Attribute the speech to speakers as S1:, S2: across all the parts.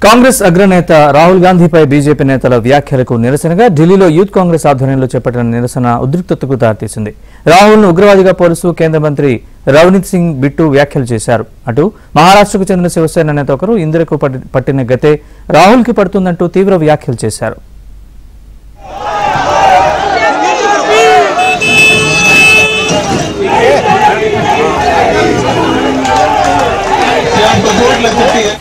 S1: కాంగ్రెస్ అగ్రనేత రాహుల్ గాంధీపై బీజేపీ నేతల వ్యాఖ్యలకు నిరసనగా ఢిల్లీలో యూత్ కాంగ్రెస్ ఆధ్వర్యంలో చేపట్టిన నిరసన ఉద్రిక్తతకు దారితీసింది. రాహుల్ను ఉగ్రవాదిగా పోలుస్తూ కేంద్ర మంత్రి రవనీత్ సింగ్ బిట్టు వ్యాఖ్యలు చేశారు. అటు మహారాష్ట్రకు చెందిన శివసేన నేత ఒకరు ఇందిరకు పట్టిన గతే రాహుల్కి పడుతుందంటూ తీవ్ర వ్యాఖ్యలు చేశారు.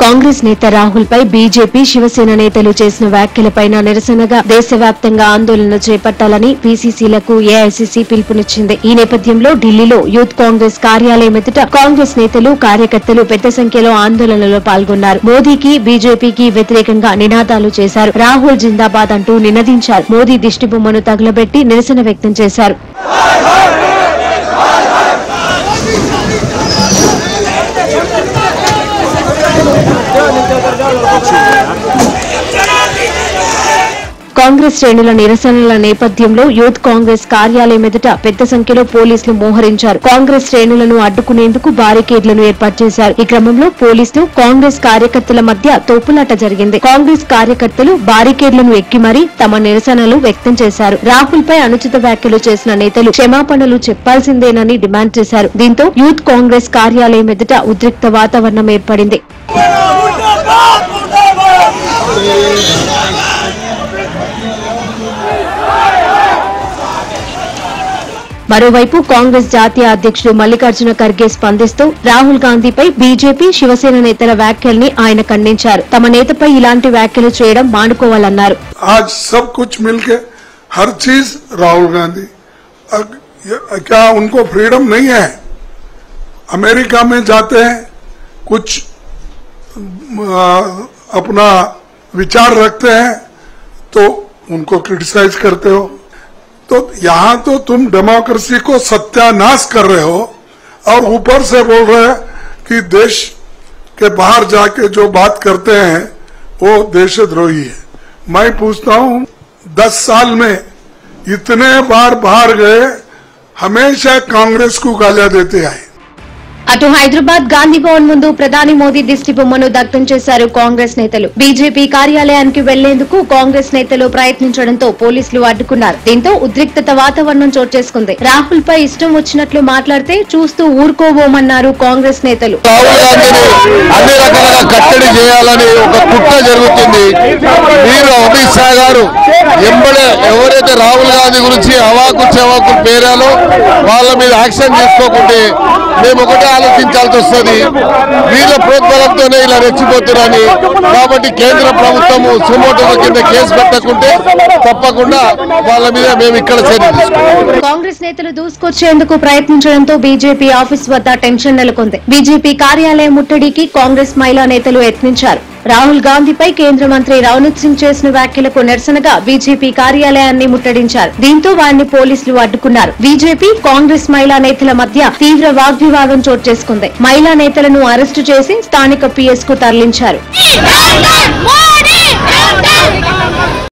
S2: కాంగ్రెస్ నేత రాహుల్ పై బీజేపీ శివసేన నేతలు చేసిన వ్యాఖ్యలపై నిరసనగా దేశవ్యాప్తంగా ఆందోళన చేపట్టాలని పీసీసీలకు ఏఐసీసీ పిలుపునిచ్చింది. ఈ నేపథ్యంలో ఢిల్లీలో యూత్ కాంగ్రెస్ కార్యాలయం ఎదుట కాంగ్రెస్ నేతలు కార్యకర్తలు పెద్ద సంఖ్యలో ఆందోళనలో పాల్గొన్నారు. మోదీకి బీజేపీకి వ్యతిరేకంగా నినాదాలు చేశారు. రాహుల్ జిందాబాద్ అంటూ నినదించారు. మోదీ దిష్టిబొమ్మను తగలబెట్టి నిరసన వ్యక్తం చేశారు. కాంగ్రెస్ శ్రేణుల నిరసనల నేపథ్యంలో యూత్ కాంగ్రెస్ కార్యాలయం ఎదుట పెద్ద సంఖ్యలో పోలీసులు మోహరించారు. కాంగ్రెస్ శ్రేణులను అడ్డుకునేందుకు బారికేడ్లను ఏర్పాటు చేశారు. ఈ క్రమంలో పోలీసులు కాంగ్రెస్ కార్యకర్తల మధ్య తోపులాట జరిగింది. కాంగ్రెస్ కార్యకర్తలు బారికేడ్లను ఎక్కి మరీ తమ నిరసనలు వ్యక్తం చేశారు. రాహుల్ పై అనుచిత వ్యాఖ్యలు చేసిన నేతలు క్షమాపణలు చెప్పాల్సిందేనని డిమాండ్ చేశారు. దీంతో యూత్ కాంగ్రెస్ కార్యాలయం ఎదుట ఉద్రిక్త వాతావరణం ఏర్పడింది. మరోవైపు కాంగ్రెస్ జాతీయ అధ్యక్షుడు మల్లికార్జున ఖర్గే స్పందిస్తూ రాహుల్ గాంధీపై బీజేపీ శివసేన నేతల వ్యాఖ్యల్ని ఆయన ఖండించారు. తమ నేతపై ఇలాంటి వ్యాఖ్యలు చేయడం మానుకోవాలన్నారు.
S3: आज सब कुछ मिलके हर चीज राहुल गांधी क्या उनको फ्रीडम नहीं है? अमेरिका में जाते हैं, कुछ अपना विचार रखते हैं तो उनको क्रिटिसाइज करते हो. तो यहाँ तो तुम डेमोक्रेसी को सत्यानाश कर रहे हो और ऊपर से बोल रहे हैं कि देश के बाहर जाके जो बात करते हैं वो देशद्रोही है. मैं पूछता हूँ 10 साल में इतने बार बाहर गए, हमेशा कांग्रेस को गालियां देते आए.
S2: అటు హైదరాబాద్ గాంధీ భవన్ ముందు ప్రధాని మోదీ దిష్టి బొమ్మను దగ్ధం చేశారు కాంగ్రెస్ నేతలు. బీజేపీ కార్యాలయానికి వెళ్లేందుకు కాంగ్రెస్ నేతలు ప్రయత్నించడంతో పోలీసులు అడ్డుకున్నారు. దీంతో ఉద్రిక్తత వాతావరణం చోటు చేసుకుంది. రాహుల్ పై ఇష్టం వచ్చినట్లు మాట్లాడితే చూస్తూ ఊరుకోబోమన్నారు కాంగ్రెస్ నేతలు.
S4: అన్ని రకాలుగా కట్టడి చేయాలని ఒక కుట్ర జరుగుతుంది. మీరు అమిత్ షా గారు ఎంబడే ఎవరైతే రాహుల్ గాంధీ గురించి అవాకు చెవాకు పేరాలో వాళ్ళ మీద యాక్షన్ తీసుకోకుంటే మేము ఒకటే ఆలోచించాల్సి వస్తుంది. వీళ్ళ ప్రోద్బలంతోనే ఇలా రెచ్చిపోతున్నారని. కాబట్టి కేంద్ర ప్రభుత్వము సుమోటో కింద కేసు పెట్టకుంటే తప్పకుండా వాళ్ళ మీద మేము ఇక్కడ చర్య తీసుకుంటాం.
S2: కాంగ్రెస్ నేతలు దూసుకొచ్చేందుకు ప్రయత్నించడంతో బీజేపీ ఆఫీస్ వద్ద టెన్షన్ నెలకొంది. బీజేపీ కార్యాలయం ముట్టడికి కాంగ్రెస్ మహిళా నేతలు యత్నించారు. రాహుల్ గాంధీపై కేంద్ర మంత్రి రవనీత్ సింగ్ చేసిన వ్యాఖ్యలకు నిరసనగా బీజేపీ కార్యాలయాన్ని ముట్టడించారు. దీంతో వారిని పోలీసులు అడ్డుకున్నారు. బీజేపీ కాంగ్రెస్ మహిళా నేతల మధ్య తీవ్ర వాగ్వివాదం చోటు చేసుకుంది. మహిళా నేతలను అరెస్టు చేసి స్థానిక పీఎస్ కు తరలించారు.